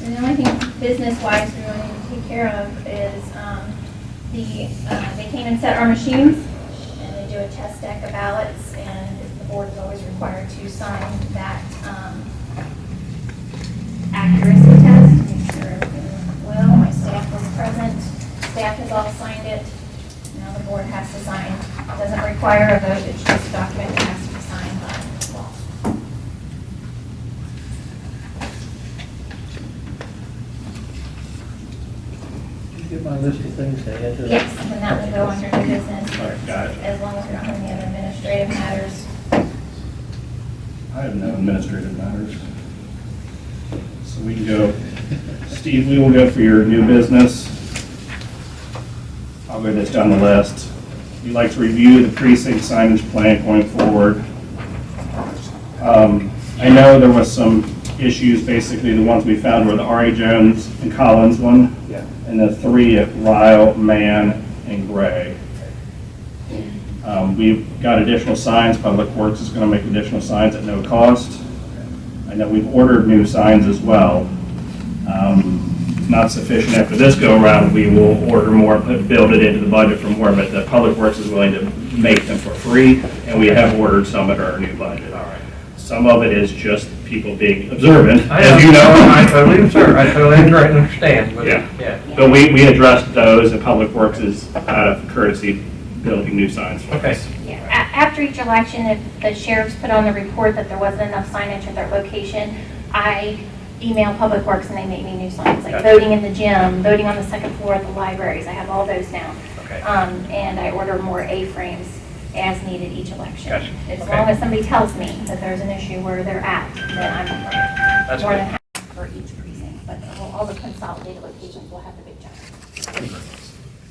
And the only thing business-wise we really need to take care of is they came and set our machines, and they do a test deck of ballots, and the board is always required to sign that accuracy test to make sure everything went well. My staff was present. Staff has all signed it. Now the board has to sign. It doesn't require a vote. It's just a document that has to be signed by law. Get my list of things to add to that? Yes, and that will go under new business. All right, got it. As long as we don't have any other administrative matters. I have no administrative matters. So we can go, Steve, we will go for your new business. I'll go this down the list. You'd like to review the precinct signage plan going forward. I know there was some issues, basically the ones we found were the R.A. Jones and Collins one, Yeah. and the 3 at Lyle, Mann, and Gray. We've got additional signs. Public Works is going to make additional signs at no cost. I know we've ordered new signs as well. Not sufficient after this go around. We will order more, build it into the budget for more, but the Public Works is willing to make them for free, and we have ordered some at our new budget. All right. Some of it is just people being observant, as you know. I totally, sir, I totally understand. But Yeah. But we addressed those, and Public Works is out of courtesy building new signs for Okay. us. Yeah, after each election, if the sheriffs put on the report that there wasn't enough signage at their location, I email Public Works and they make me new signs, like Gotcha. voting in the gym, voting on the second floor at the libraries. I have all those now. Okay. And I order more A-frames as needed each election. Gotcha. As Okay. long as somebody tells me that there's an issue where they're at, then I'm That's more good. than happy for each precinct. But all the consolidated locations will have the big giant.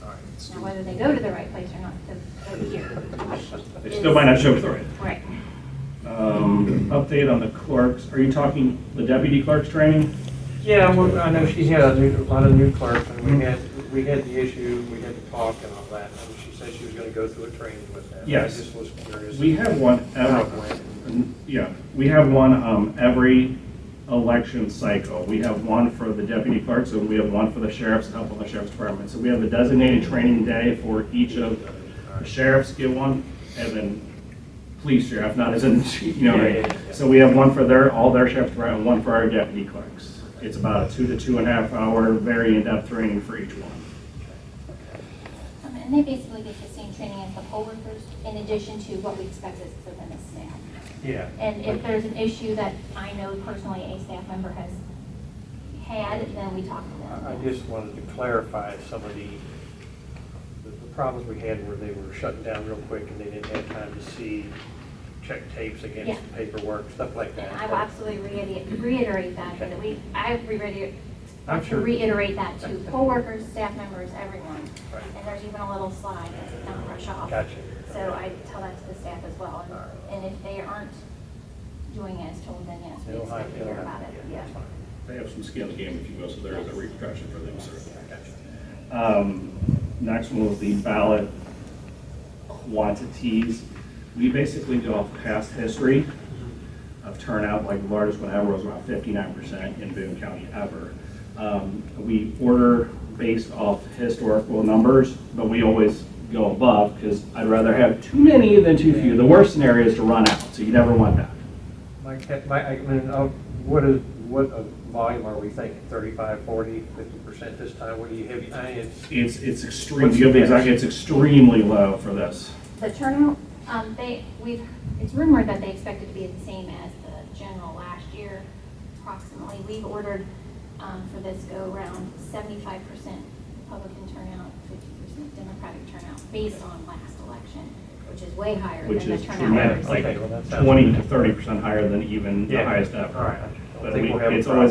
All right. Now, whether they go to the right place or not, the vote here. They still might not show up for it. Right. Update on the clerks. Are you talking the deputy clerks training? Yeah, well, I know she had a lot of new clerks, and we had the issue, we had to talk and all that, and she said she was gonna go through a training with that. Yes. I just was curious. We have one How it every, went. yeah, we have one every election cycle. We have one for the deputy clerks, and we have one for the sheriffs to help on the sheriff's department. So we have a designated training day for each of the sheriffs get one, and then police sheriff, not as in, you know. Yeah. So we have one for all their sheriffs department, and one for our deputy clerks. It's about a 2 to 2.5 hour, very in-depth training for each one. And they basically get the same training as the poll workers, in addition to what we expect is within the staff. Yeah. And if there's an issue that I know personally a staff member has had, then we talk to them. I just wanted to clarify some of the problems we had where they were shutting down real quick and they didn't have time to see, check tapes against Yeah. paperwork, stuff like that. And I will absolutely reiterate that, that I'm to sure. reiterate that to poll workers, staff members, everyone. Right. And there's even a little slide that's not rush off. Gotcha. So I tell that to the staff as well. All right. And if they aren't doing as told, then yes, we It'll expect have- to hear it'll about it. have- Yeah. that's fine. They have some skin in the game, if you will, so there is a repercussion for them, sir. Gotcha. Next one was the ballot quantities. We basically go off past history of turnout, like the largest one ever was around 59% in Boone County ever. We order based off historical numbers, but we always go above because I'd rather have too many than too few. The worst scenario is to run out, so you never want that. What volume are we thinking? 35, 40, 50% this time? What do you have? It's extreme. What's your guess? It's extremely low for this. The turnout, it's rumored that they expect it to be the same as the general last year, approximately. We've ordered for this go around 75% Republican turnout, 50% Democratic turnout, based on last election, which is way higher Which than is the turnout. tremendous, we've like Okay, well, that sounds 20 good. to 30% higher than even the Yeah. highest ever. All right. I But think we'll have a it's problem.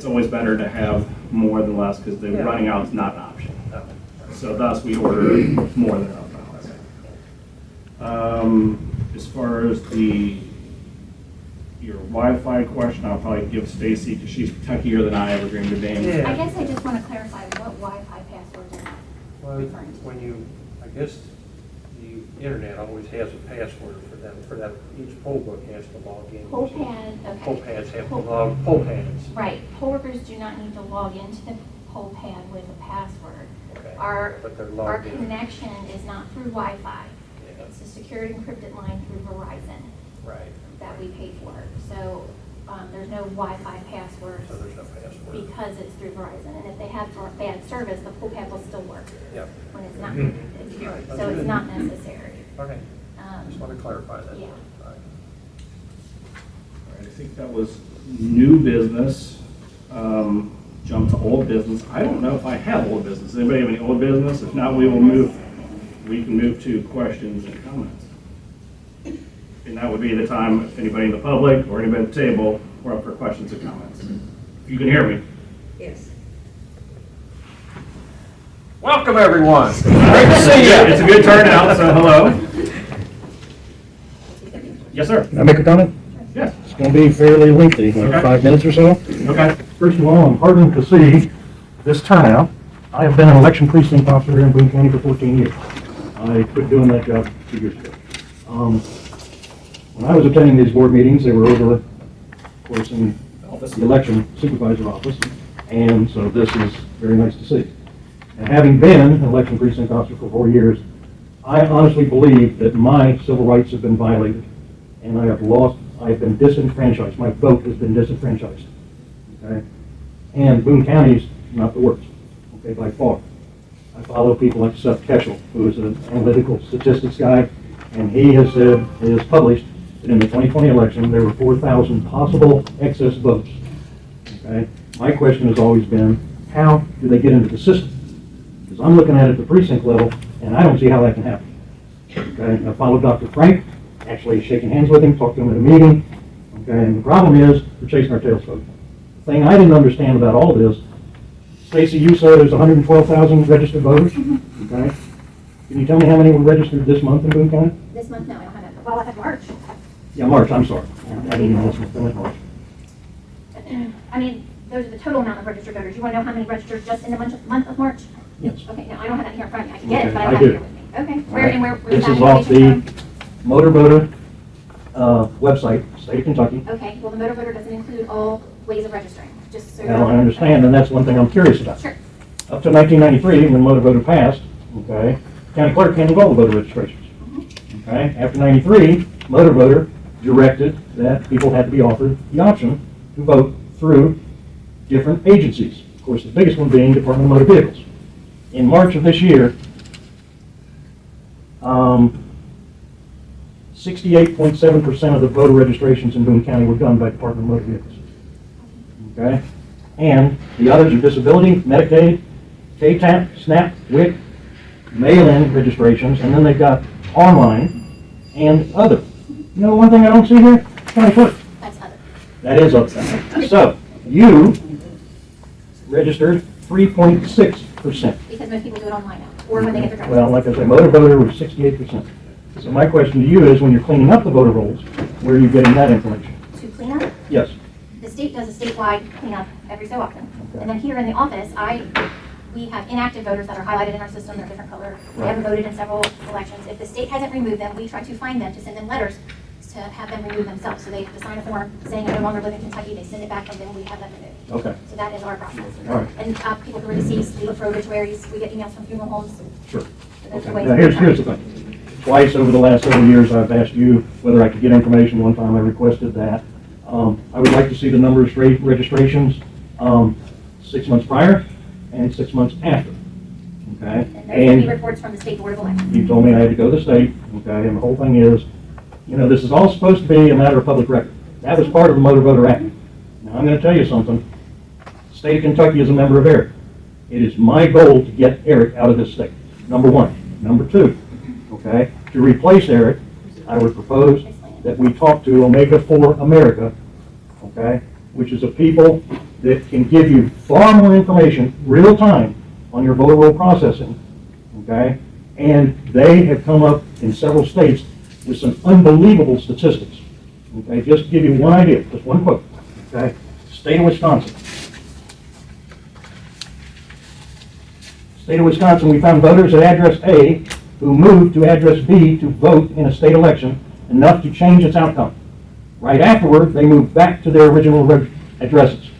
always better to have more than less because the Yeah. running out is not an option. No. So thus we order more than enough ballots. As far as your Wi-Fi question, I'll probably give Stacy because she's techier than I ever dreamed of being. Yeah. I guess I just want to clarify what Wi-Fi passwords are Well, referring to. when you, I guess, you internet always has a password for them, for that, each poll book has to log in. Poll pad, okay. Poll pads have to log, poll pads. Right, poll workers do not need to log into the poll pad with a password. Okay. Our, But they're our logged in. connection is not through Wi-Fi. Yeah. It's a secured encrypted line through Verizon Right. that we pay for. So there's no Wi-Fi passwords So there's no password. because it's through Verizon. And if they have bad service, the poll pad will still work Yep. when it's not Mhm. connected. Right, that's So it's good. not necessary. Okay, Um, just want to clarify that. Yeah. All right. All right, I think that was new business. Jump to old business. I don't know if I have old business. Anybody have any old business? If not, we can move to questions and comments. And that would be the time if anybody in the public or anybody at the table were up for questions or comments. If you can hear me. Yes. Welcome, everyone. Great to see you. It's a good turnout, so hello. Yes, sir. Can I make a comment? Yes. It's going to be fairly lengthy, like Okay. 5 minutes or so. Okay. First of all, I'm heartened to see this turnout. I have been an election precinct officer here in Boone County for 14 years. I quit doing that job 2 years ago. When I was attending these board meetings, they were over, of course, in the election supervisor office, and so this is very nice to see. And having been an election precinct officer for 4 years, I honestly believe that my civil rights have been violated, and I have been disenfranchised. My vote has been disenfranchised. Okay? And Boone County's not the worst, okay, by far. I follow people like Seth Keschel, who is an analytical statistics guy, and he has said, he has published that in the 2020 election, there were 4,000 possible excess votes. Okay? My question has always been, how do they get into the system? Because I'm looking at it at the precinct level, and I don't see how that can happen. Okay? I followed Dr. Frank, actually shaking hands with him, talked to him at a meeting. Okay? And the problem is, we're chasing our tails, folks. The thing I didn't understand about all of this, Stacy, you said there's 112,000 registered voters. Okay? Can you tell me how many were registered this month in Boone County? This month, no, I don't have it. Well, I have March. Yeah, March, I'm sorry. I didn't know this month, I meant March. I mean, those are the total amount of registered voters. You want to know how many registered just in the month of March? Yes. Okay, no, I don't have that here in front of me. I can get it, Okay, but I I don't have it do. here with me. Okay, All where, right. and where's This that is off the information Motor Voter website, state of Kentucky. from? Okay, well, the motor voter doesn't include all ways of registering, just so. Now, I understand, and that's one thing I'm curious about. Sure. Up to 1993, when Motor Voter passed, okay, county clerk handled all the voter registrations. Okay, after 93, Motor Voter directed that people had to be offered the option to vote through different agencies. Of course, the biggest one being Department of Motor Vehicles. In March of this year, 68.7% of the voter registrations in Boone County were done by Department of Motor Vehicles. Okay? And the others are disability, Medicaid, KTAP, SNAP, WIC, mail-in registrations, and then they've got online and other. You know one thing I don't see here? County clerk. That's other. That is outside. So, you registered 3.6%. Because most people do it online now, or when they get their driver's Well, license. like I said, motor voter was 68%. So my question to you is, when you're cleaning up the voter rolls, where are you getting that information? To clean up, Yes. the state does a statewide cleanup every so often. Okay. And then here in the office, we have inactive voters that are highlighted in our system, they're different color. They Right. haven't voted in several elections. If the state hasn't removed them, we try to find them, to send them letters to have them remove themselves. So they have to sign a form saying I no longer live in Kentucky, they send it back, and then we have them removed. Okay. So that is our process. All right. And people who are deceased, we look for obituaries, we get emails from funeral homes. Sure. So there's Okay. ways Now, to here's find the thing. Twice over the last several years, I've asked you whether I could get information. One time I requested that. I would like to see the number of straight registrations 6 months prior and 6 months after. Okay? And those will be reports from the State Board of Elections. You told me I had to go to the state, okay, and the whole thing is, you know, this is all supposed to be a matter of public record. That was part of the Motor Voter Act. Now, I'm gonna tell you something. The state of Kentucky is a member of ERIC. It is my goal to get ERIC out of this state, number one. Number two, okay, to replace ERIC, I would propose that we talk to Omega for America, okay, which is a people that can give you far more information, real time, on your voter roll processing, okay? And they have come up in several states with some unbelievable statistics, okay? Just to give you one idea, just one quote, okay? State of Wisconsin. State of Wisconsin, we found voters at address A who moved to address B to vote in a state election enough to change its outcome. Right afterward, they moved back to their original addresses.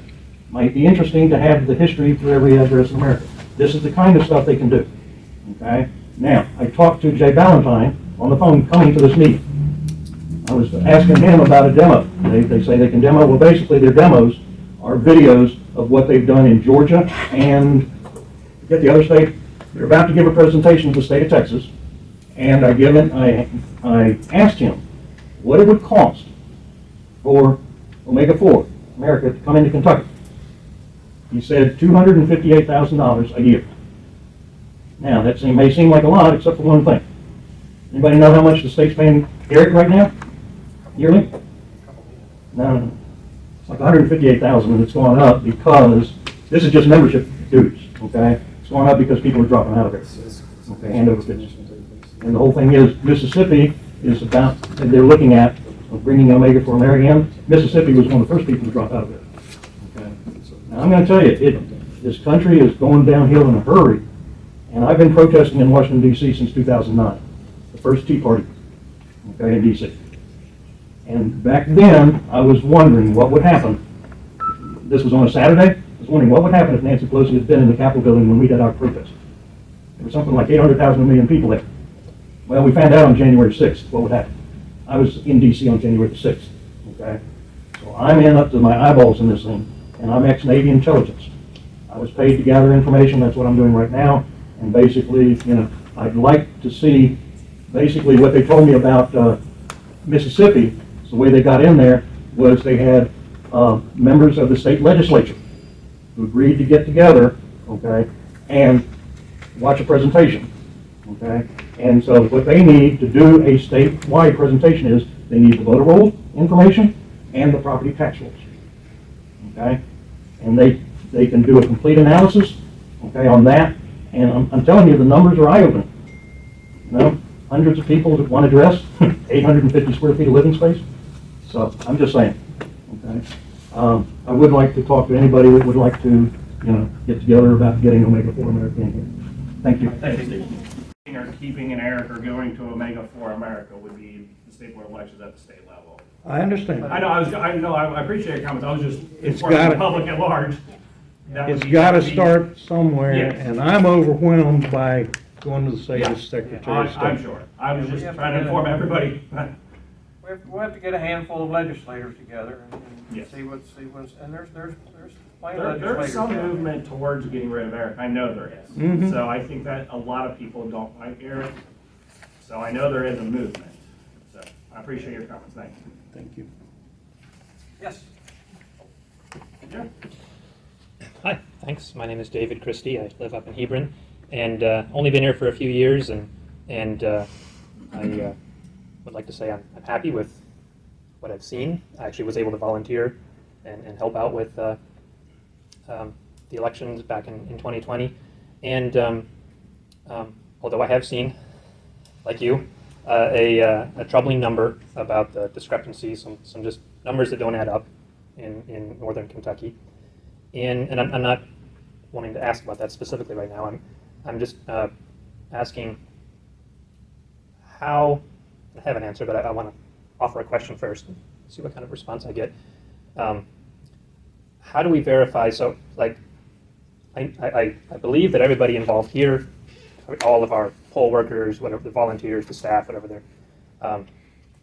Might be interesting to have the history for every address in America. This is the kind of stuff they can do. Okay? Now, I talked to Jay Ballantyne on the phone coming to this meeting. I was asking him about a demo. They say they can demo. Well, basically, their demos are videos of what they've done in Georgia and, forget the other state. They're about to give a presentation to the state of Texas, and I asked him what it would cost for Omega-4 America to come into Kentucky. He said $258,000 a year. Now, that may seem like a lot, except for one thing. Anybody know how much the state's paying Eric right now? Yearly? No. It's like $158,000, and it's gone up because, this is just membership dues, okay? It's gone up because people are dropping out of it. Okay, hand over fist. And the whole thing is, Mississippi is about, they're looking at bringing Omega-4 America in. Mississippi was one of the first people to drop out of it. Okay. Now, I'm going to tell you, this country is going downhill in a hurry, and I've been protesting in Washington, D.C. since 2009, the first Tea Party, okay, in D.C. And back then, I was wondering what would happen. This was on a Saturday. I was wondering what would happen if Nancy Pelosi had been in the Capitol building when we did our protest. There was something like 800,000 million people there. Well, we found out on January 6th what would happen. I was in D.C. on January the 6th, okay? So I'm in up to my eyeballs in this thing, and I'm ex-Navy intelligence. I was paid to gather information. That's what I'm doing right now. And basically, I'd like to see basically what they told me about Mississippi. The way they got in there was they had members of the state legislature who agreed to get together, okay, and watch a presentation, okay? And so what they need to do a statewide presentation is they need the voter roll information and the property tax rolls, okay? And they can do a complete analysis, okay, on that. And I'm telling you, the numbers are eye-opening. Hundreds of people that want to address, 850 square feet of living space. So I'm just saying, okay. I would like to talk to anybody that would like to, get together about getting Omega-4 America in here. Thank you. Thank you, Steve. Or keeping an Eric or going to Omega-4 America would be the state board elections at the state level. I understand. I appreciate your comments. I was just It's informing gotta- the public at large. It's got to start somewhere, Yes. and I'm overwhelmed by going to the state as Secretary of State. I'm sure. I was just We have trying to to get inform it. everybody. We'll have to get a handful of legislators together and Yes. see what's, and there's plenty There's of legislators. some out there. movement towards getting rid of Eric. I know there is. Mhm. So I think that a lot of people don't like Eric. So I know there is a movement. So I appreciate your comments. Thank you. Thank you. Yes. Yeah. Hi, thanks. My name is David Christie. I live up in Hebron, and only been here for a few years, and I would like to say I'm happy with what I've seen. I actually was able to volunteer and help out with the elections back in 2020, and although I have seen, like you, a troubling number about the discrepancies, some just numbers that don't add up in northern Kentucky. And I'm not wanting to ask about that specifically right now. I'm just asking how, I have an answer, but I want to offer a question first and see what kind of response I get. How do we verify, so like, I believe that everybody involved here, all of our poll workers, whatever, the volunteers, the staff, whatever they're, have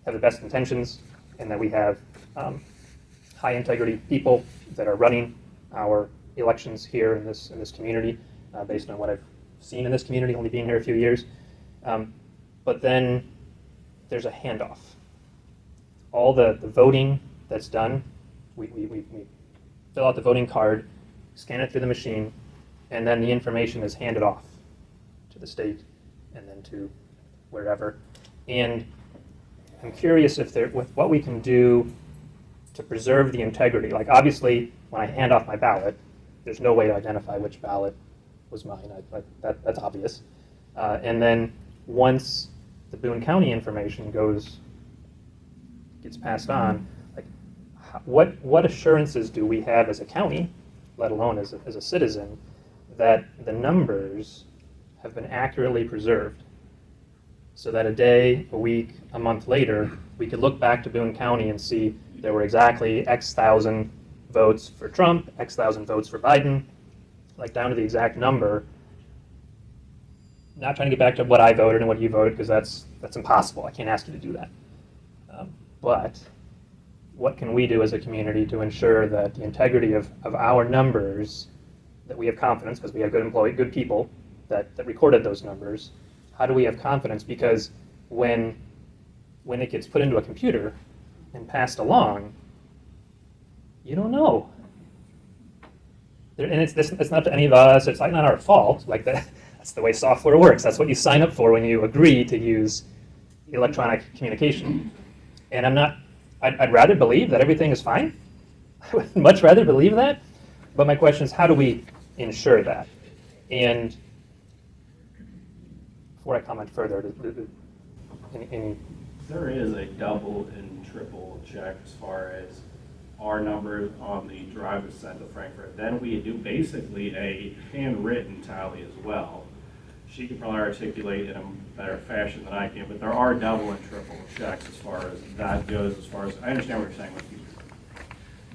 the best intentions, and that we have high integrity people that are running our elections here in this community, based on what I've seen in this community, only being here a few years. But then there's a handoff. All the voting that's done, we fill out the voting card, scan it through the machine, and then the information is handed off to the state and then to wherever. And I'm curious if there, with what we can do to preserve the integrity. Like, obviously, when I hand off my ballot, there's no way to identify which ballot was mine. That's obvious. And then once the Boone County information gets passed on, like, what assurances do we have as a county, let alone as a citizen, that the numbers have been accurately preserved so that a day, a week, a month later, we could look back to Boone County and see there were exactly X thousand votes for Trump, X thousand votes for Biden, like down to the exact number. Not trying to get back to what I voted and what you voted, because that's impossible. I can't ask you to do that. But what can we do as a community to ensure that the integrity of our numbers, that we have confidence, because we have good people that recorded those numbers. How do we have confidence? Because when it gets put into a computer and passed along, you don't know. And it's not to any of us, it's not our fault. Like that's the way software works. That's what you sign up for when you agree to use electronic communication. And I'd rather believe that everything is fine. I would much rather believe that. But my question is, how do we ensure that? And before I comment further, any There is a double and triple check as far as our numbers on the drive to send to Frankfurt. Then we do basically a handwritten tally as well. She could probably articulate in a better fashion than I can, but there are double and triple checks as far as that goes. As far as I understand what you're saying with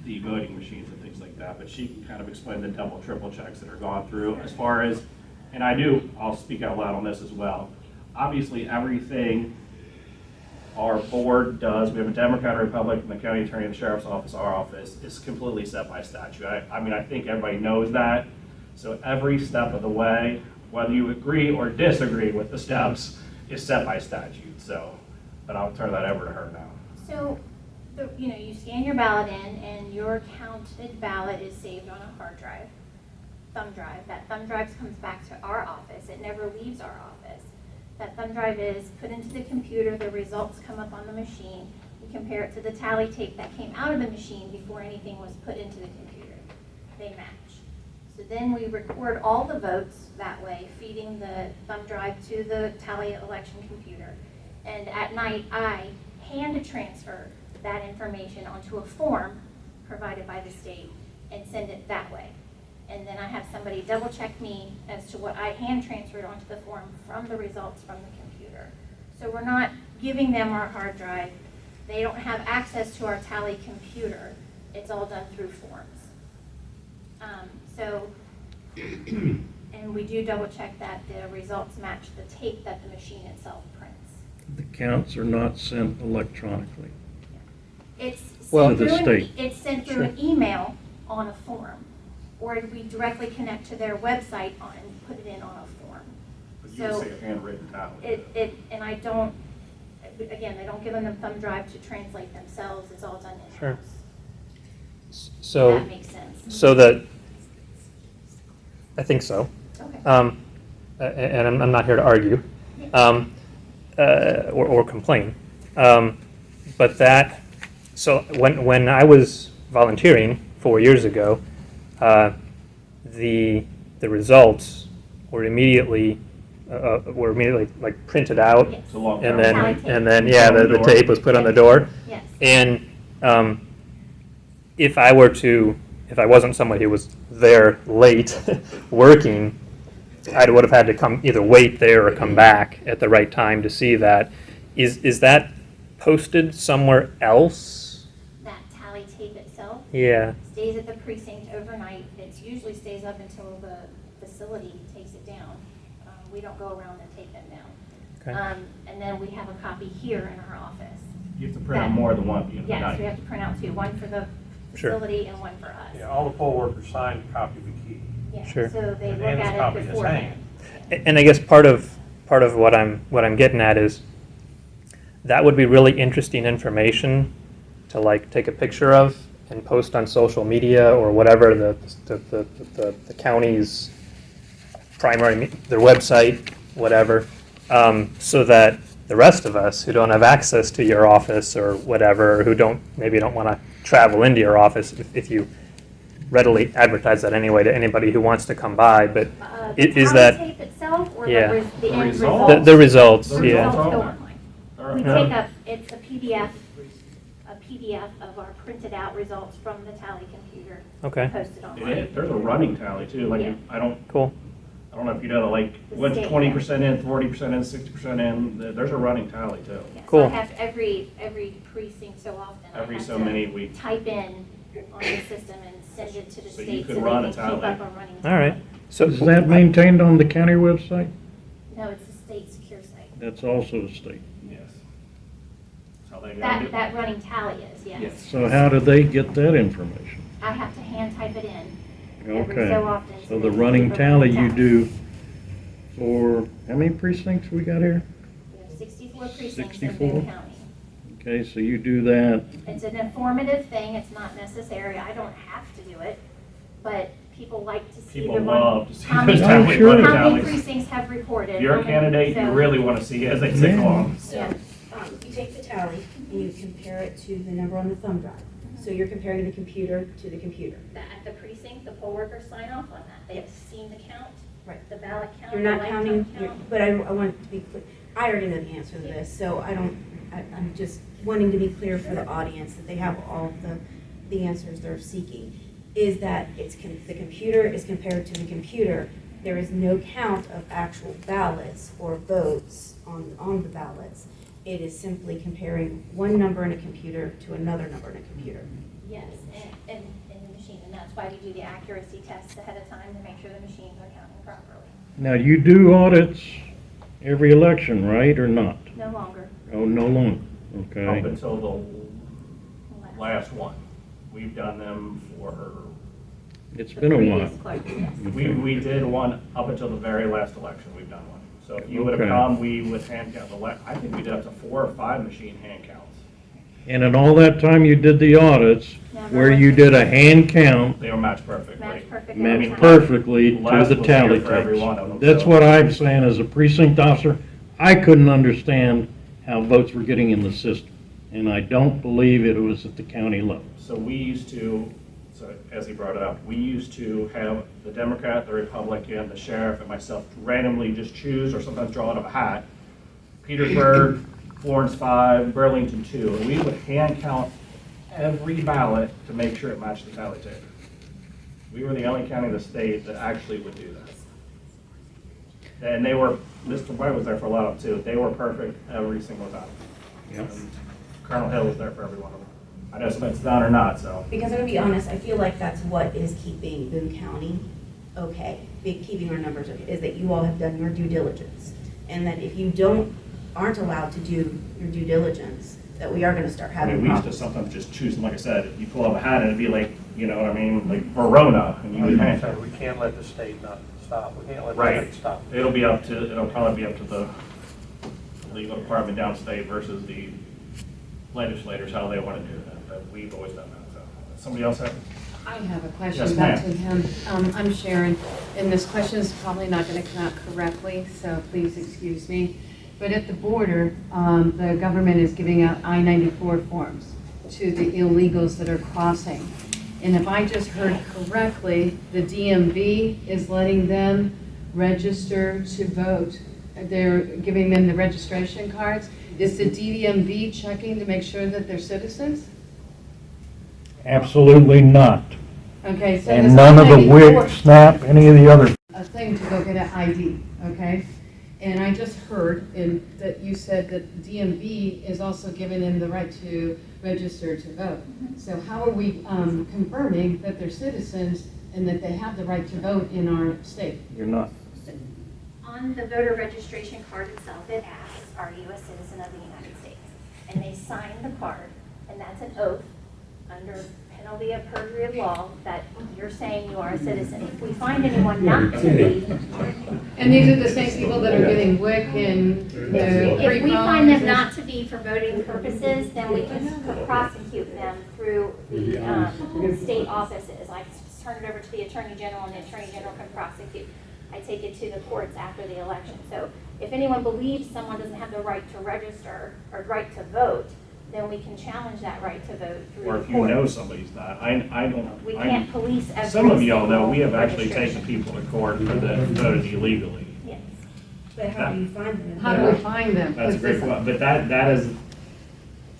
the voting machines and things like that, but she can kind of explain the double, triple checks that are gone through as far as, and I'll speak out loud on this as well. Obviously, everything our board does, we have a Democrat, Republican, the county attorney, the sheriff's office, our office, is completely set by statute. I mean, I think everybody knows that. So every step of the way, whether you agree or disagree with the steps, is set by statute. So, but I'll turn that over to her now. So, you scan your ballot in, and your counted ballot is saved on a hard drive, thumb drive. That thumb drive comes back to our office. It never leaves our office. That thumb drive is put into the computer. The results come up on the machine. We compare it to the tally tape that came out of the machine before anything was put into the computer. They match. So then we record all the votes that way, feeding the thumb drive to the tally election computer. And at night, I hand transfer that information onto a form provided by the state and send it that way. And then I have somebody double check me as to what I hand transferred onto the form from the results from the computer. So we're not giving them our hard drive. They don't have access to our tally computer. It's all done through forms. And we do double check that the results match the tape that the machine itself prints. The counts are not sent electronically. It's Well- sent To the through state. it's sent through an email on a form, or we directly connect to their website and put it in on a form. But you So would say a handwritten tally. and I don't, again, they don't give them the thumb drive to translate themselves. It's all done in-house. Sure. If So, that makes sense. so that, I think so. Okay. And I'm not here to argue or complain. But that, so when I was volunteering 4 years ago, the results were immediately like printed out, Yes. It's a long and time. then the tape was put on the door. Yes. And if I wasn't somebody who was there late working, I would have had to either wait there or come back at the right time to see that. Is that posted somewhere else? That tally tape itself Yeah. stays at the precinct overnight. It usually stays up until the facility takes it down. We don't go around and take them down. Okay. And then we have a copy here in our office. You have to print out more than one at the end of the Yes, night. we have to print out two, one for the Sure. facility and one for us. Yeah, all the poll workers signed a copy of the key. Yeah, Sure. so they And look Anna's at copy it is beforehand. And I guess part of what I'm getting at is that would be really interesting information to like take a picture of and post on social media or whatever the county's primary their website, whatever, so that the rest of us who don't have access to your office or whatever, who maybe don't want to travel into your office, if you readily advertise that anyway to anybody who wants to come by, but The is tally that tape itself or Yeah. the end results? result? the results? The Yeah. results. Results go Oh. online. We Alright. take it's a PDF of our printed out results from the tally computer. Okay. Posted It online. is. There's a running tally too. Like Yeah. I don't. Cool. I don't know if you know, like, The what's state, 20% in, 40% in, 60% in, there's a running tally too. Yeah, so Cool. I have every precinct so often. I Every have so to many weeks. Type in on the system and send it to the So you state could so they run can a keep tally. up on running. a All right. tally. So Is that maintained on the county website? No, it's the state secure site. That's also a state. Yes. That's how they got it. That running tally is, yes. Yes. So how do they get that information? I have to hand type it in every Okay. so often. So they the can running keep a tally running you tally. do for, how many precincts we got here? We have 64 precincts in 64? Boone County. Okay, so you do that, It's an informative thing, it's not necessary, I don't have to do it, but people like to see the People run- love to see how those many- tally- sure. running How many tallies. precincts have reported? If you're how a many- candidate, you so- really want to see as they tick Yeah. along. So, Yeah. you take the tally and you compare it to the number on the thumb drive. So you're comparing the computer to the computer. At the precinct, the poll workers sign off on that, they've seen the count, Right. the ballot count, You're the not lifetime counting, count. but I want it to be clear. I already know the answer to this, so I'm just wanting to be clear for the audience that they have all of the answers they're seeking. Is that the computer is compared to the computer. There is no count of actual ballots or votes on the ballots. It is simply comparing one number in a computer to another number in a computer. Yes, and in the machine, and that's why we do the accuracy tests ahead of time to make sure the machines are counting properly. now you do audits every election, right, or not? No longer. Oh, no longer, Up okay. until the last one. We've done them for, It's The been a previous while. clerk, yes. we did one up until the very last election, we've done one. So if you would have Okay. come, we would hand count I think we did up to 4 or 5 machine hand counts. And in all that time you did the audits, Never where you was- did a hand count, They were matched perfectly. Match perfect every matched time. perfectly to Les the was tally here for every one of tapes. them, That's so- what I'm saying as a precinct officer. I couldn't understand how votes were getting in the system. And I don't believe it was at the county level. So we used to, so as he brought it up, we used to have the Democrat, the Republican, the sheriff, and myself randomly just choose, or sometimes draw out of a hat, Petersburg, Florence 5, Burlington 2, and we would hand count every ballot to make sure it matched the tally tape. We were the only county in the state that actually would do that. And they were, Mr. White was there for a lot of them too, they were perfect every single time. Yep. And Colonel Hill was there for every one of them. I know if it's done or not, so. Because I'm gonna be honest, I feel like that's what is keeping Boone County okay, keeping our numbers okay, is that you all have done your due diligence. And that if you aren't allowed to do your due diligence, that we are gonna start I having mean, we used to problems. sometimes just choose, like I said, you pull up a hat and it'd be like, you know what I mean, like Verona, and you would hand So we can't let the state not stop, we can't let the Right. state stop. It'll probably be up to the legal department downstate versus the legislators, how they want to do that, but we've always done that, so. Somebody else have? I have a question Yes, back ma'am. to him. I'm Sharon, and this question is probably not going to come out correctly, so please excuse me. But at the border, the government is giving out I-94 forms to the illegals that are crossing. And if I just heard correctly, the DMV is letting them register to vote. They're giving them the registration cards. Is the DMV checking to make sure that they're citizens? Absolutely not. Okay, so And this none of the I-94 WIC, SNAP, any of the other. a thing to go get an ID, okay? And I just heard that you said that DMV is also giving them the right to register to vote. So how are we confirming that they're citizens and that they have the right to vote in our state? You're not. On the voter registration card itself, it asks, are you a citizen of the United States? And they sign the card, and that's an oath under penalty of perjury of law that you're saying you are a citizen. If we find anyone not to be, And these are the same people that are getting WIC and the free if we find them phones not to be for voting purposes, then we can prosecute them through the state offices. I just turn it over to the Attorney General, and the Attorney General can prosecute. I take it to the courts after the election. So if anyone believes someone doesn't have the right to register or right to vote, then we can challenge that right to vote through the Or courts. if you know somebody's not, I don't. We can't police every Some of y'all know, single we have actually taken registration. people to court for that voted illegally. Yes. But how do you find them? How do we find them? That's a great 'Cause point, but that is,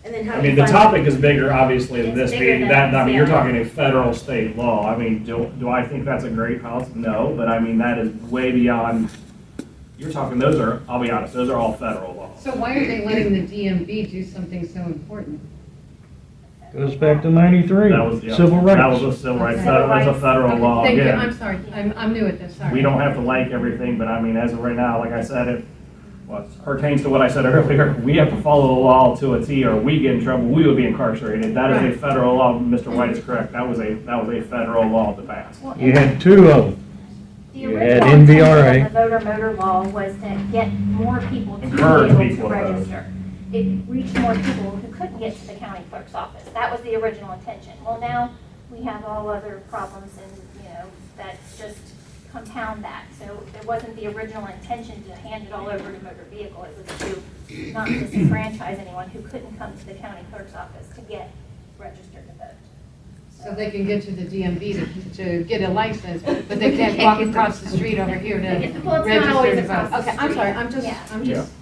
And And then how I do mean, you the find? topic is bigger, obviously, than It's this bigger meeting. than I mean, you're state law. talking a federal state law. I mean, do I think that's a great policy? No, but I mean, that is way beyond, you're talking, those are, I'll be honest, those are all federal laws. So why are they letting the DMV do something so important? Goes back to 93, That was, yeah, civil rights. That was a civil rights, Okay. that's a federal Okay, law, thank you, again. I'm sorry, I'm new at this, sorry. We don't have to like everything, but I mean, as of right now, like I said, it pertains to what I said earlier, we have to follow the law to a T, or we get in trouble, we would be incarcerated. That is Right. a federal law, Mr. White is correct, that was a federal law to pass. Well, You had two of them. The You original had intent NVRA. of the voter motor law was to get more people to be Encourage able people to to vote. register. It reached more people who couldn't get to the county clerk's office. That was the original intention. Well, now we have all other problems and, that just compound that. So it wasn't the original intention to hand it all over to motor vehicle. It was to not disenfranchise anyone who couldn't come to the county clerk's office to get registered to vote. So they can get to the DMV to get a license, but they can't walk across the street over here to Well, it's not always register to across vote. the Okay, I'm street. sorry,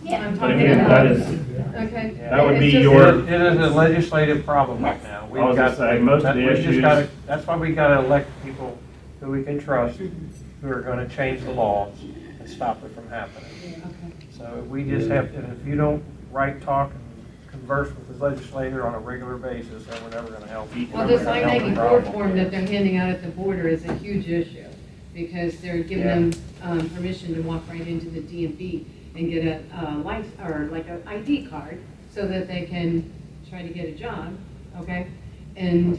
Yeah. I'm But talking again, about. that is, Okay. That would be It's just- your- It is a legislative problem right Yes. now. I was gonna say, most of the We just issues- gotta- That's why we gotta elect people who we can trust, who are gonna change the laws and stop it from happening. Okay. So we just have, and if you don't write, talk, and converse with the legislator on a regular basis, then we're never gonna help. Well, this I-94 form that they're handing out at the border is a huge issue, because they're giving them permission to walk right into the DMV and get a license, or like an ID card, so that they can try to get a job, okay? And,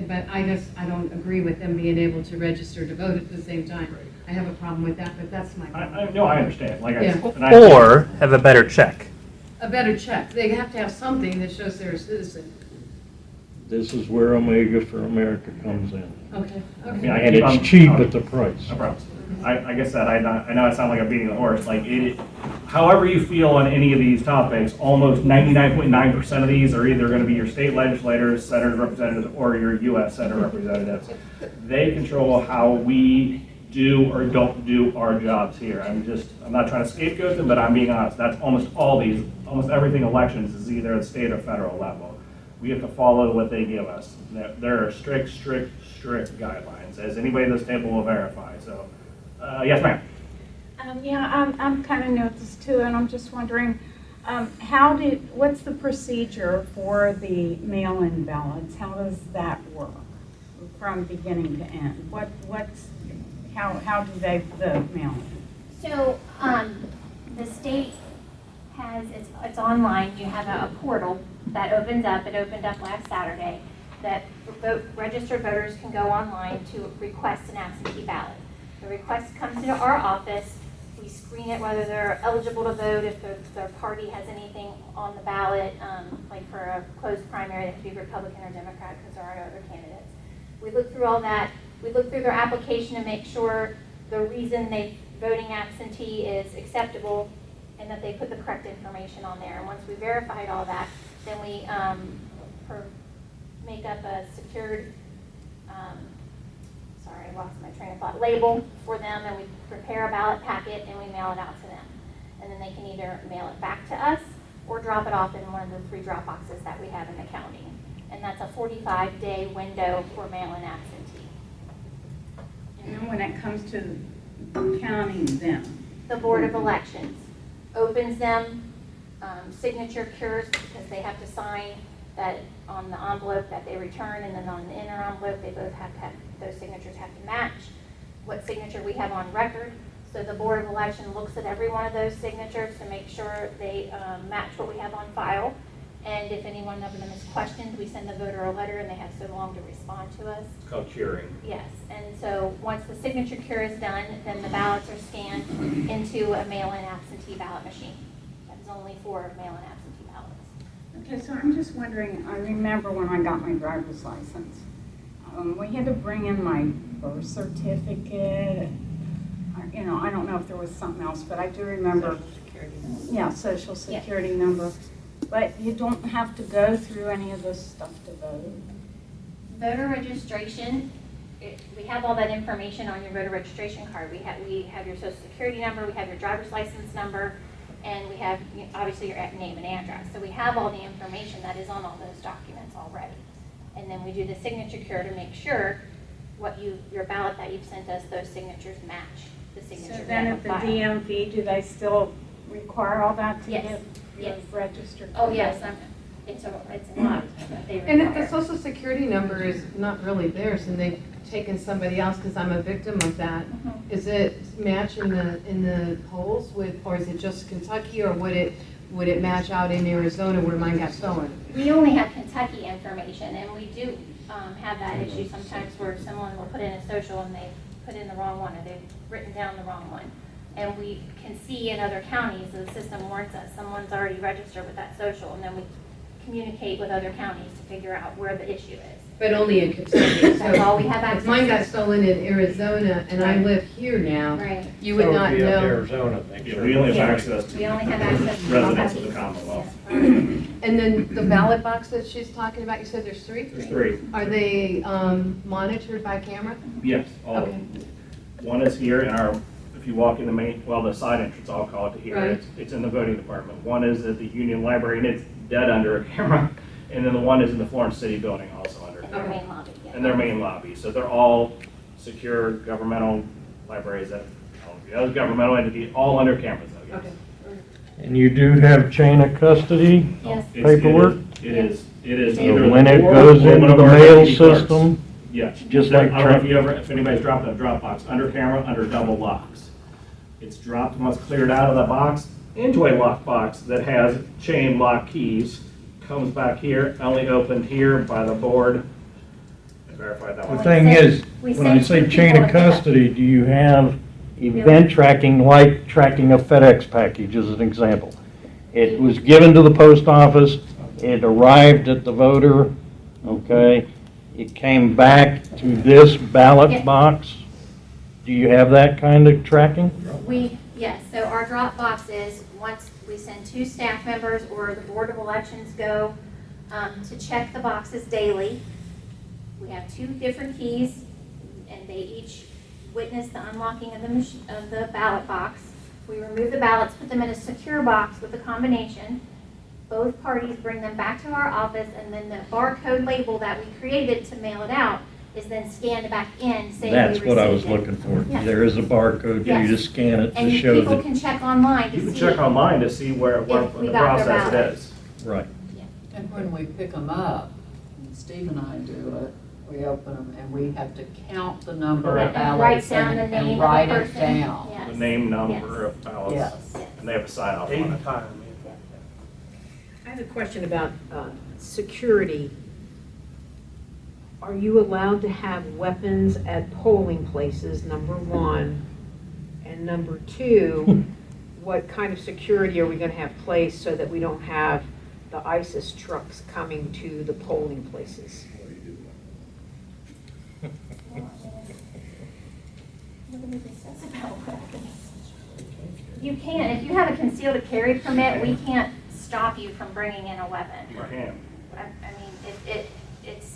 but I don't agree with them being able to register to vote at the same time. I have a problem with that, but that's my problem. no, I understand, like I Yeah. said. and I- Or have a better check. A better check. They have to have something that shows they're a citizen. This is where Omega for America comes in. Okay, I mean, okay. I And keep it's on- cheap at the price. No problem. Like I said, I know I sound like I'm beating the horse, like however you feel on any of these topics, almost 99.9% of these are either gonna be your state legislators, senators, representatives, or your US Senate representatives. They control how we do or don't do our jobs here. I'm not trying to scapegoat them, but I'm being honest, that's almost everything elections is either at state or federal level. We have to follow what they give us. There are strict guidelines, as anybody at this table will verify, so. Yes, ma'am. Yeah, I'm kind of new at this too, and I'm just wondering, what's the procedure for the mail-in ballots? How does that work from beginning to end? How do they vote mail-in? So, the state has, it's online, you have a portal that opens up, it opened up last Saturday, that registered voters can go online to request an absentee ballot. The request comes into our office, we screen it whether they're eligible to vote, if their party has anything on the ballot, like for a closed primary, they could be Republican or Democrat because there aren't other candidates. We look through all that, we look through their application to make sure the reason they're voting absentee is acceptable and that they put the correct information on there. And once we verified all that, then we make up a secured, I lost my train of thought, label for them, and we prepare a ballot packet and we mail it out to them. And then they can either mail it back to us or drop it off in one of the 3 drop boxes that we have in the county. And that's a 45-day window for mail-in absentee. And then when it comes to counting them, The Board of Elections opens them, signature cures because they have to sign that on the envelope that they return, and then on the inner envelope, they both have to have, those signatures have to match what signature we have on record. So the Board of Election looks at every one of those signatures to make sure they match what we have on file. And if any one of them is questioned, we send the voter a letter and they have so long to respond to us. It's called curing. Yes, and so once the signature cure is done, then the ballots are scanned into a mail-in absentee ballot machine. That's only for mail-in absentee ballots. okay, so I'm just wondering, I remember when I got my driver's license, we had to bring in my birth certificate. I don't know if there was something else, but I do remember. Social security number. Yeah, social security number. But you don't have to go through any of this stuff to vote. Voter registration, we have all that information on your voter registration card. We have your social security number, we have your driver's license number, and we have, obviously, your name and address. So we have all the information that is on all those documents already. And then we do the signature cure to make sure your ballot that you've sent us, those signatures match the So signature. then at the DMV, do they still require all that to Yes. get Yes. registered? Oh, yes, it's a lot that they And if the require. social security number is not really theirs and they've taken somebody else, because I'm a victim of that, Mhm. is it match in the polls with, or is it just Kentucky, or would it match out in Arizona where mine got stolen? We only have Kentucky information, and we do have that issue sometimes where someone will put in a social and they've put in the wrong one, or they've written down the wrong one. And we can see in other counties, the system warns us, someone's already registered with that social, and then we communicate with other counties to figure out where the issue is. But only in Kentucky. That's all we have If access mine got to. stolen in Arizona and I Right. live here now, Right. you would not That would be up to know. Arizona, I think. Yeah, we only have Yeah. access to We only have access to residents of the Commonwealth. And then the ballot box that she's talking about, you said there's three? There's three. Are they monitored by camera? Yes, all of Okay. them. One is here in our, if you walk in the main, well, the side entrance, I'll call it to here. Right. It's in the voting department. One is at the Union Library, and it's dead under a camera. And then the one is in the Florence City building, also under Their camera. main lobby, yeah. In their main lobby. So they're all secure governmental libraries that, other governmental entity, all under cameras though, yes. Okay. And you do have chain of custody Yes. It's- paperwork? It is So either. When it or goes one into of the our mail deputy clerks. system? Yes. Just There- like I don't know tra- if anybody's dropped a Dropbox under camera, under double locks. It's dropped once cleared out of the box into a lock box that has chain lock keys, comes back here, only opened here by the board. I verified that The one. thing is, We when I send say two chain people of to pick up. custody, do you have event tracking, like tracking a FedEx package as an example? It was given to the post office, it arrived at the voter, okay? It came back to this Yeah. ballot box. Do you have that kind of tracking? Yes, so our drop box is, once we send 2 staff members or the Board of Elections go to check the boxes daily. We have 2 different keys, and they each witness the unlocking of the ballot box. We remove the ballots, put them in a secure box with a combination. Both parties bring them back to our office, and then the barcode label that we created to mail it out is then scanned back in, saying we That's what I was received it. looking for. Yes. There is a barcode for you to Yes. scan it And to show people that, can check online to You see. can check online to see where, what If we the got their process it ballot. is. right. And when we pick them up, and Steve and I do it, we open them and we have to count the number Yeah, of and ballots write down the and name of the write it person. down. Yes. The name, number Yes. of ballots, Yes. and they have to sign off on 8 it. time. I have a question about security. Are you allowed to have weapons at polling places, number one? And number two, what kind of security are we going to have placed so that we don't have the ISIS trucks coming to the polling places? Nobody says about weapons. You can, if you have a concealed carry permit, we can't stop you from bringing in a weapon. You can. I mean, it's,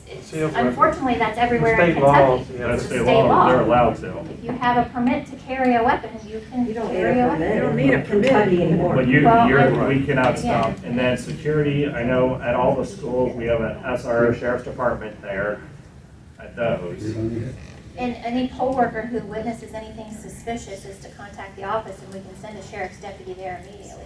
Concealed weapon. unfortunately, that's everywhere in State laws, Kentucky. yeah. That's It's a state law, they're allowed to. If you have a permit to carry a weapon, you can You don't need carry a a permit. weapon. You don't need a permit Kentucky anymore. But Well, we cannot stop. yeah. And then security, I know at all the schools, we have an SRO sheriff's department there at those. And any poll worker who witnesses anything suspicious is to contact the office, and we can send a sheriff's deputy there immediately.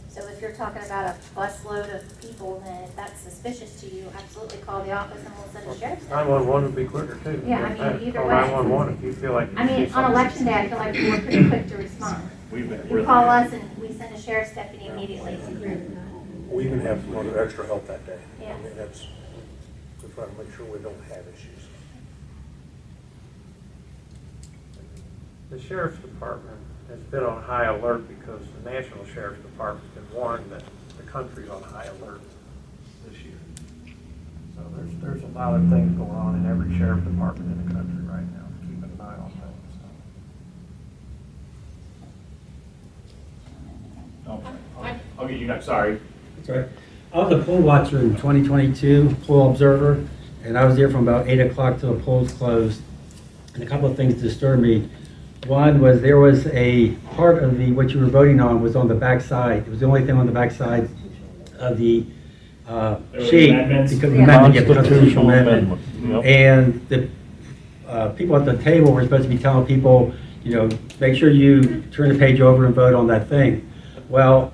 So if you're talking about a busload of people, then if that's suspicious to you, absolutely call the office and we'll send a sheriff's deputy. 911 would be quicker too. Yeah, I mean, either Call way. 911 if you feel like. I mean, on election day, I feel like we're pretty quick to respond. We've been You really- call us and we send a sheriff's deputy immediately. We even have some other extra help that day. Yeah. I mean, that's, to try to make sure we don't have issues. The sheriff's department has been on high alert because the national sheriff's department's been warned that the country's on high alert this year. So there's a lot of things going on in every sheriff department in the country right now, keeping an eye on things. I'll get you next, sorry. That's right. I was a poll watcher in 2022, poll observer, and I was there from about 8 o'clock till the polls closed. And a couple of things disturbed me. One was there was a part of what you were voting on was on the back side. It was the only thing on the back side of the were sheet. amendments? Because of the amendment, yeah, the Constitutional constitutional amendment. amendment. Yep. And the people at the table were supposed to be telling people, make sure you turn the page over and vote on that thing. Well,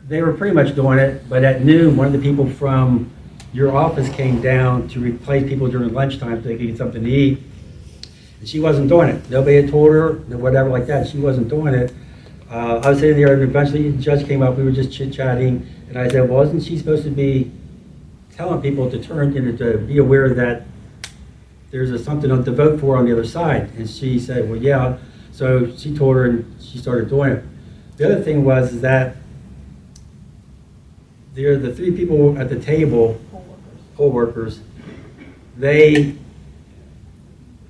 they were pretty much doing it, but at noon, one of the people from your office came down to replace people during lunchtime so they could get something to eat. And she wasn't doing it. Nobody had told her, whatever like that. She wasn't doing it. I was sitting there, and eventually the judge came up, we were just chit-chatting, and I said, well, isn't she supposed to be telling people to to be aware that there's something to vote for on the other side? And she said, well, yeah. So she told her, and she started doing it. The other thing was that the three people at the table, poll workers, they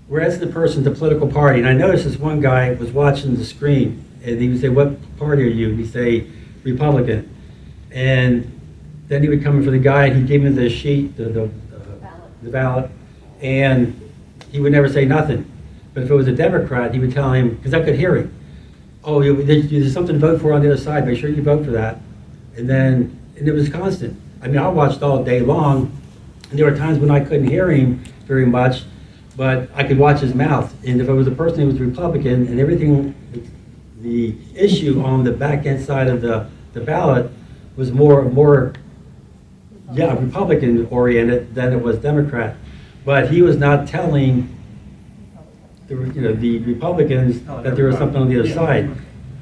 were asking the person the political party. And I noticed this one guy was watching the screen, and he would say, what party are you? And he'd say, Republican. And then he would come in for the guy, and he'd give him the sheet, the ballot, and he would never say nothing. But if it was a Democrat, he would tell him, because I could hear him, oh, there's something to vote for on the other side, make sure you vote for that. And it was constant. I mean, I watched all day long, and there were times when I couldn't hear him very much, but I could watch his mouth. And if it was a person who was Republican, and everything, the issue on the back end side of the ballot was more Republican oriented than it was Democrat. But he was not telling the Republicans that there was something on the other side.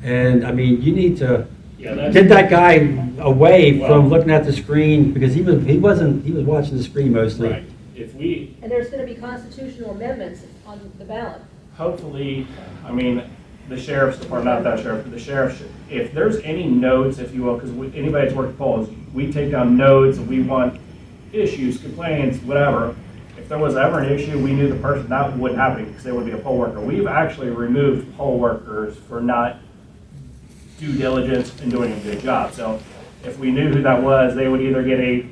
And I mean, you need to get that guy away from looking at the screen, because he was watching the screen mostly. Right. If we, And there's going to be constitutional amendments on the ballot. hopefully, I mean, the sheriff's department, not that sheriff, but the sheriff should, if there's any notes, if you will, because anybody that's worked polls, we take down notes, and we want issues, complaints, whatever. If there was ever an issue, we knew the person, that wouldn't happen because they would be a poll worker. We've actually removed poll workers for not due diligence and doing a good job. So if we knew who that was, they would either get a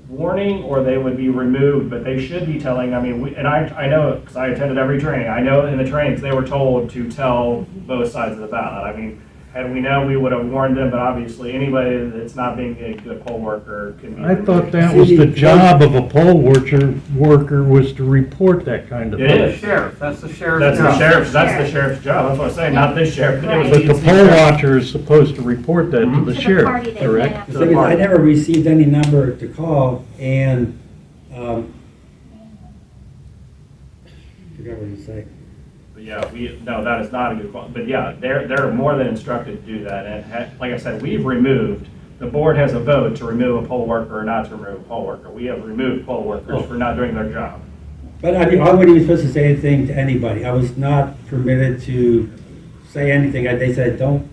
warning or they would be removed, but they should be telling, I mean, I know, because I attended every training, I know in the trainings they were told to tell both sides of the ballot. I mean, had we known, we would have warned them, but obviously anybody that's not being a good poll worker can be I removed. thought that was the job of a poll worker was to report that kind of It thing. is. Sheriff, that's the sheriff's That's job. the sheriff's job, that's what I'm saying, not this sheriff. It was But the DNC poll sheriff. watcher is supposed to report that to the To the sheriff, party that correct? went The thing is, I never received any number to call, and, I forgot what you say. But yeah, no, that is not a good call. But yeah, they're more than instructed to do that. And like I said, we've removed, the board has a vote to remove a poll worker or not to remove a poll worker. We have removed poll workers for not doing their job. But I mean, I wasn't even supposed to say anything to anybody. I was not permitted to say anything. They said, don't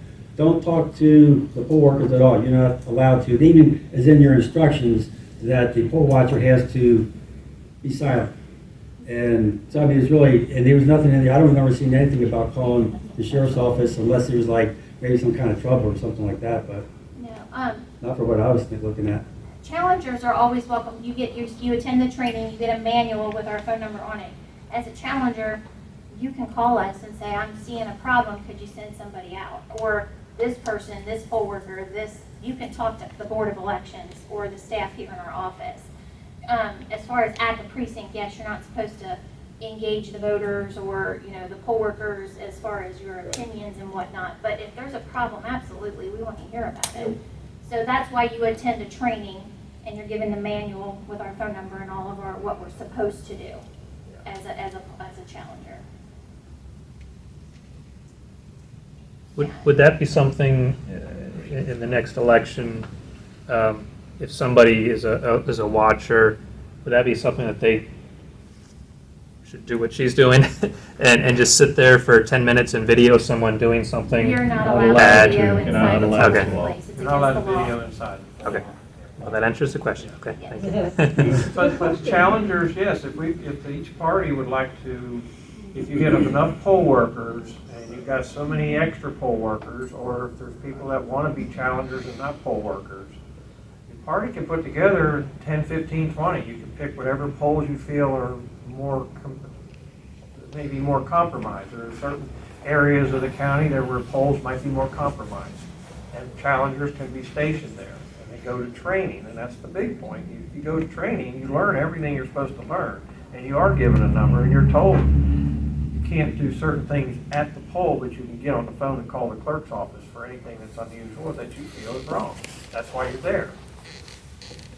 talk to the poll workers at all. You're not allowed to. It even is in your instructions that the poll watcher has to be silent. And so, I mean, it's really, and there was nothing in there. I don't remember seeing anything about calling the sheriff's office unless there was like maybe some kind of trouble or something like that, but No, not for what I was looking at. challengers are always welcome. You attend the training, you get a manual with our phone number on it. As a challenger, you can call us and say, I'm seeing a problem, could you send somebody out? Or this person, this poll worker, you can talk to the Board of Elections or the staff here in our office. As far as at the precinct, yes, you're not supposed to engage the voters or, the poll workers as far as your opinions and whatnot. But if there's a problem, absolutely, we want to hear about it. So that's why you attend a training and you're given the manual with our phone number and all of what we're supposed to do as a challenger. Would that be something in the next election, if somebody is a watcher, would that be something that they should do what she's doing and just sit there for 10 minutes and video someone doing something? You're not Not allowed allowed to video to. inside You're not the allowed polling to. place. It's You're not allowed against to the law. video inside. Okay. Well, that answers the question. Okay, thank you. But challengers, yes, if each party would like to, if you get enough poll workers and you've got so many extra poll workers, or if there's people that want to be challengers and not poll workers, the party can put together 10, 15, 20. You can pick whatever polls you feel are more may be more compromised. There are certain areas of the county there where polls might be more compromised. And challengers can be stationed there, and they go to training, and that's the big point. You go to training, you learn everything you're supposed to learn, and you are given a number, and you're told you can't do certain things at the poll, but you can get on the phone and call the clerk's office for anything that's unusual that you feel is wrong. That's why you're there.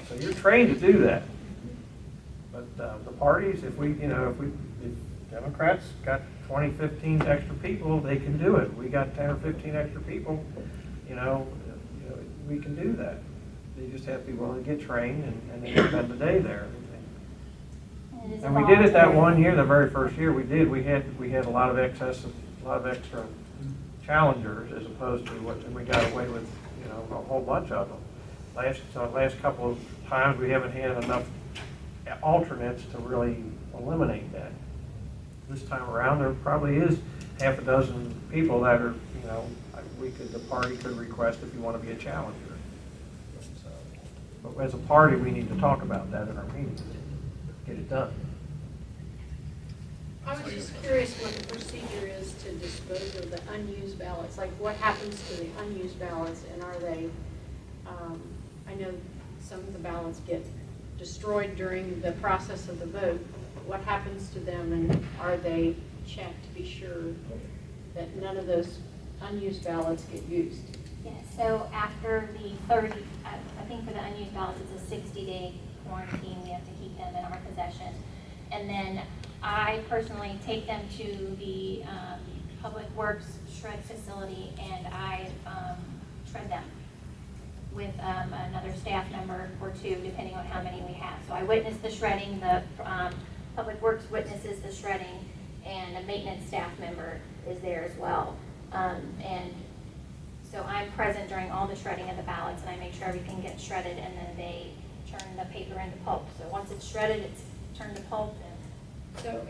So you're trained to do that. But the parties, if Democrats got 20, 15 extra people, they can do it. We got 10 or 15 extra people, we can do that. They just have to be willing to get trained and they spend the day there. And we did it that one year, the very first year we did. We had a lot of extra challengers as opposed to what, and we got away with, a whole bunch of them. Last couple of times we haven't had enough alternates to really eliminate that. This time around, there probably is half a dozen people that are, the party could request if you want to be a challenger. But as a party, we need to talk about that in our meetings, get it done. I was just curious what the procedure is to dispose of the unused ballots. Like, what happens to the unused ballots, and are they, I know some of the ballots get destroyed during the process of the vote. What happens to them, and are they checked to be sure that none of those unused ballots get used? Yeah, so after the 30, I think for the unused ballots, it's a 60-day quarantine. We have to keep them in our possession. And then I personally take them to the Public Works shred facility, and I shred them with another staff member or two, depending on how many we have. So I witness the shredding, the Public Works witnesses the shredding, and a maintenance staff member is there as well. And so I'm present during all the shredding of the ballots, and I make sure everything gets shredded, and then they turn the paper into pulp. So once it's shredded, it's turned to pulp. So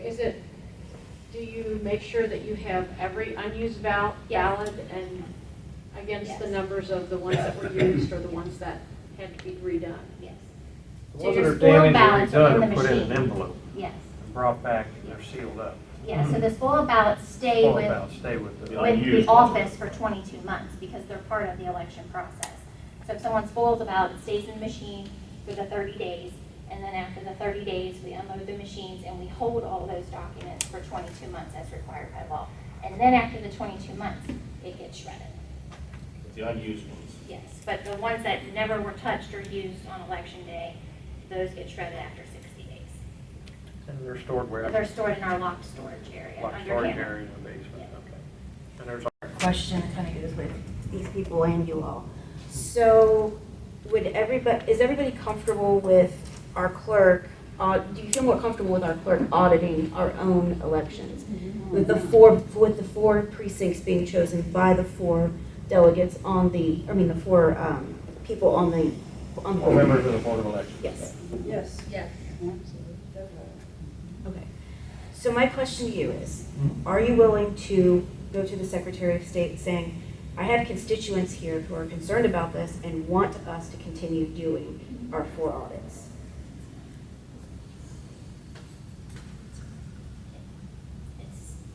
do you make sure that you have every unused ballot and against the numbers of the ones that were used or the ones that had to be redone? Yes. The So ones that your are spoiled damaged ballots or are in redone the are put in an machine. envelope Yes. and brought back and they're sealed up. Yeah, so the spoiled ballots stay Spoiled with ballots stay with the with unused the ones. office for 22 months because they're part of the election process. So if someone spoils a ballot, it stays in the machine for the 30 days, and then after the 30 days, we unload the machines and we hold all of those documents for 22 months as required by law. And then after the 22 months, it gets shredded. The unused ones. Yes, but the ones that never were touched or used on election day, those get shredded after 60 days. And they're stored where? They're stored in our locked storage area. Locked under storage camera. area in the basement, okay. And there's Question kind of goes with these people and you all. So is everybody comfortable with our clerk, do you feel more comfortable with our clerk auditing our own elections? With the four precincts being chosen by the four delegates the 4 people on the all members of the Board of Elections. Yes. Yes. Yes. Okay. So my question to you is, are you willing to go to the Secretary of State saying, I have constituents here who are concerned about this and want us to continue doing our 4 audits?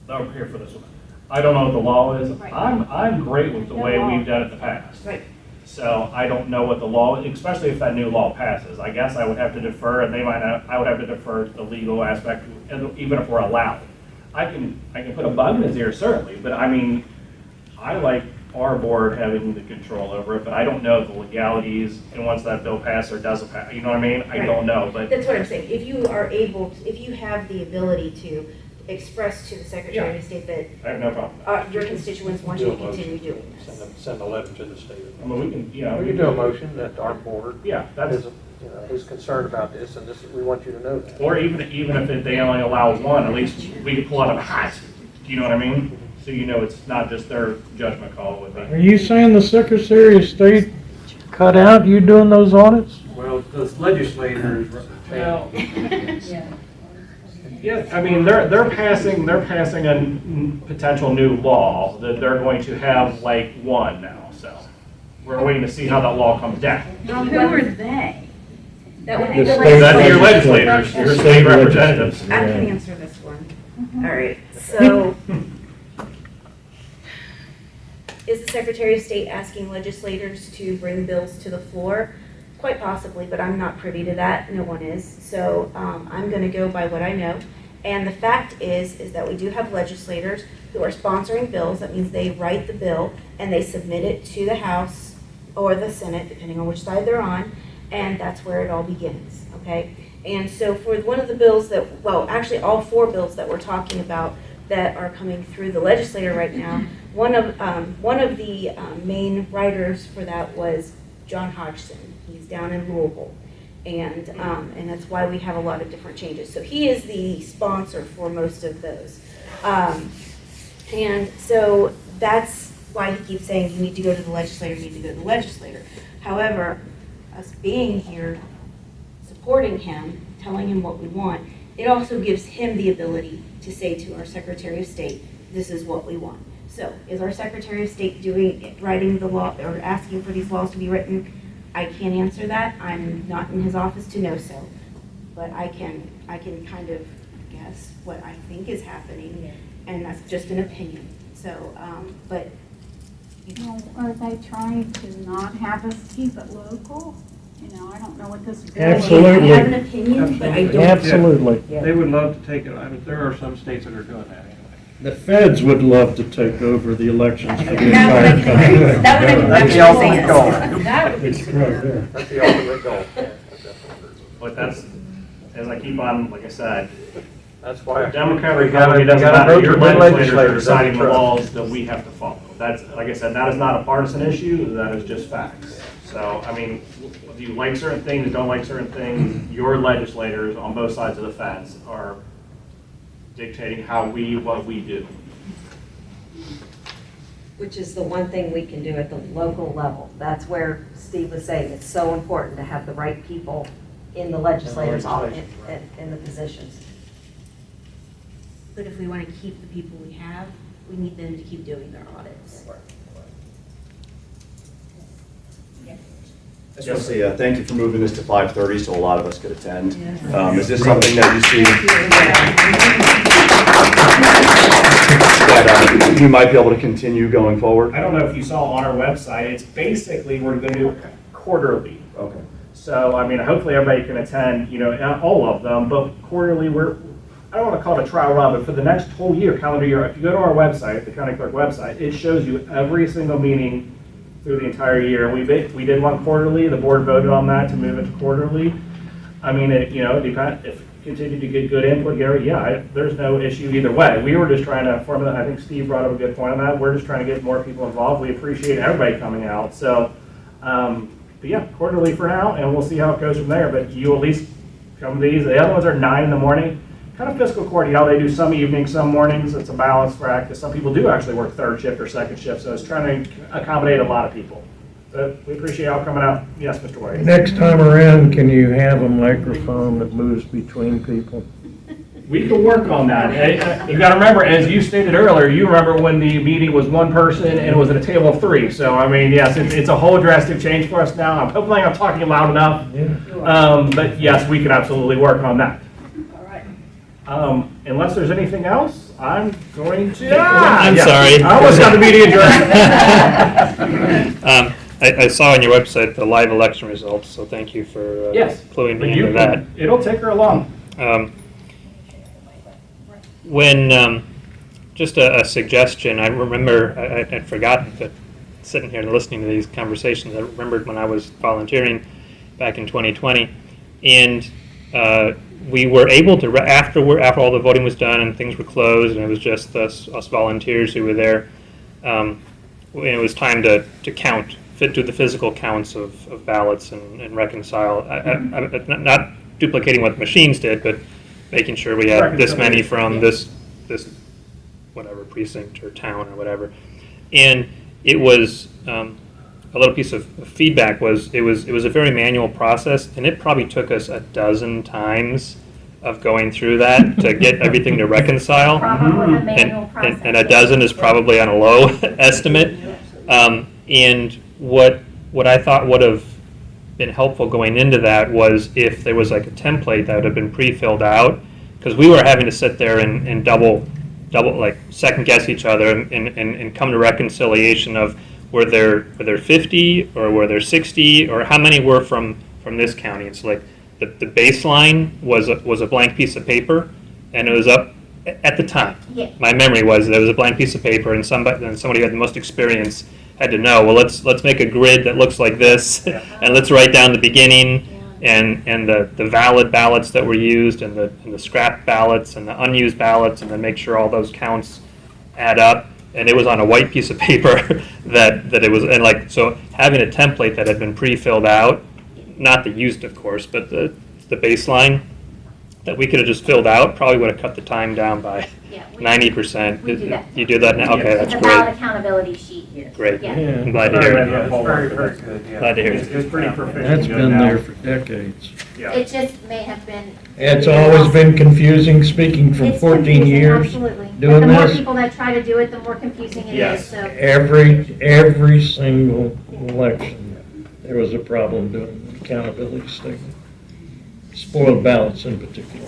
I'm here for this one. I don't know what the law is. Right. I'm great with the No way law. we've done it in the past. Right. So I don't know what the law, especially if that new law passes. I guess I would have to defer, and they might not, I would have to defer to the legal aspect, even if we're allowed. I can put a bug in his ear, certainly, but I mean, I like our board having the control over it, but I don't know the legalities, and once that bill passes or doesn't pass, you know what I mean? I Right. don't know, but That's what I'm saying. If you are able, if you have the ability to express to the Secretary of State that I have no problem. your constituents want Do you a to continue motion. doing this. Send a letter to the state. I mean, we can, We can do a motion that our board Yeah, that's, is concerned about this, and we want you to know that. or even if they only allow one, at least we could pull out of a hat. Do you know what I mean? So you know it's not just their judgment call with Are you saying the Secretary of State cut out you doing those audits? Well, the legislators. Well, yeah, I mean, they're passing a potential new law that they're going to have like one now, so we're waiting to see how that law comes down. Now, who are they? That would be the That'd be your legislature. legislators, your state representatives. I can answer this one. All right, so is the Secretary of State asking legislators to bring bills to the floor? Quite possibly, but I'm not privy to that. No one is. So I'm going to go by what I know. And the fact is that we do have legislators who are sponsoring bills. That means they write the bill and they submit it to the House or the Senate, depending on which side they're on, and that's where it all begins, okay? And so for one of the bills that, well, actually all 4 bills that we're talking about that are coming through the legislature right now, one of the main writers for that was John Hodgson. He's down in Louisville. And that's why we have a lot of different changes. So he is the sponsor for most of those. And so that's why he keeps saying you need to go to the legislator, you need to go to the legislator. However, us being here, supporting him, telling him what we want, it also gives him the ability to say to our Secretary of State, this is what we want. So is our Secretary of State writing the law or asking for these laws to be written? I can't answer that. I'm not in his office to know so. But I can kind of guess what I think is happening, and that's just an opinion. So, but Well, are they trying to not have us keep it local? You know, I don't know what this bill is. Absolutely. I have an opinion, but I don't. Absolutely. They would love to take it, I mean, there are some states that are doing that anyway. The feds would love to take over the elections for the That entire one I can agree country. with. That one I can That's the actually say ultimate goal. yes. That would be It's right there. That's the ultimate goal. But that's, as I keep on, like I said, That's why. Democrat, we Republican, gotta doesn't matter. vote Your for good legislators are legislators, deciding the don't trust. laws that we have to follow. That's, like I said, that is not a partisan issue, that is just facts. So, I mean, if you like certain things, don't like certain things, your legislators on both sides of the fence are dictating what we do. Which is the one thing we can do at the local level. That's where Steve was saying it's so important to have the right people in the legislators, in the positions. But if we want to keep the people we have, we need them to keep doing their audits. I just want to say thank you for moving this to 5:30 so a lot of us could attend. Is this something that you see that you might be able to continue going forward? I don't know if you saw on our website, it's basically, we're going to do quarterly. Okay. So, I mean, hopefully everybody can attend, you know, not all of them, but quarterly, I don't want to call it a trial run, but for the next whole year, calendar year, if you go to our website, the County Clerk website, it shows you every single meeting through the entire year. We did one quarterly, the board voted on that to move it to quarterly. I mean, if you continue to get good input, Gary, there's no issue either way. We were just trying to formulate, I think Steve brought up a good point on that, we're just trying to get more people involved. We appreciate everybody coming out, so, but yeah, quarterly for now, and we'll see how it goes from there, but you at least come to these. The other ones are 9 in the morning. Kind of fiscal court, they do some evenings, some mornings. It's a balance for act, because some people do actually work third shift or second shift, so it's trying to accommodate a lot of people. So we appreciate y'all coming out. Yes, Mr. White. Next time around, can you have a microphone that moves between people? We can work on that. You gotta remember, as you stated earlier, you remember when the meeting was one person and it was at a table of 3. So, I mean, yes, it's a whole drastic change for us now. Hopefully I'm talking loud enough. But yes, we can absolutely work on that. Unless there's anything else, I'm going to. I'm sorry. I almost got the meeting adjourned. I saw on your website the live election results, so thank you for cluing me into that. It'll take her along. Just a suggestion, I remember, I'd forgotten that sitting here and listening to these conversations, I remembered when I was volunteering back in 2020, and we were able to, after all the voting was done and things were closed and it was just us volunteers who were there, it was time to count, do the physical counts of ballots and reconcile. Not duplicating what the machines did, but making sure we had this many from this whatever precinct or town or whatever. And it was a little piece of feedback was it was a very manual process, and it probably took us a dozen times of going through that to get everything to reconcile. Probably a manual process. And a dozen is probably on a low estimate. And what I thought would have been helpful going into that was if there was like a template that would have been pre-filled out, because we were having to sit there and double, like, second guess each other and come to reconciliation of were there 50 or were there 60 or how many were from this county. It's like the baseline was a blank piece of paper, and it was up at the time. Yeah. My memory was there was a blank piece of paper, and somebody who had the most experience had to know, well, let's make a grid that looks like this, and let's write down the beginning and the valid ballots that were used and the scrap ballots and the unused ballots, and then make sure all those counts add up. And it was on a white piece of paper that it was, and like, so having a template that had been pre-filled out, not the used, of course, but the baseline that we could have just filled out probably would have cut the time down by Yeah, 90%. we do that. You do that now? Okay, that's It's a ballot great. accountability sheet here. Great. Yeah. I'm glad to hear it. Yeah, It's very, very good, yeah. Glad to hear It's it. it's pretty proficient. That's good been now. there for decades. Yeah. It just may have been. It's always been confusing, speaking from It's 14 confusing, years absolutely. But doing the more this. people that try to do it, the more confusing it is, Yes. so. Every single election, there was a problem doing the accountability statement. Spoiled ballots in particular.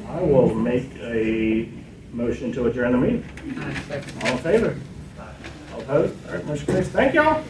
I will make a motion to adjourn the meeting. All in favor? All opposed? All right, motion carries. Thank y'all.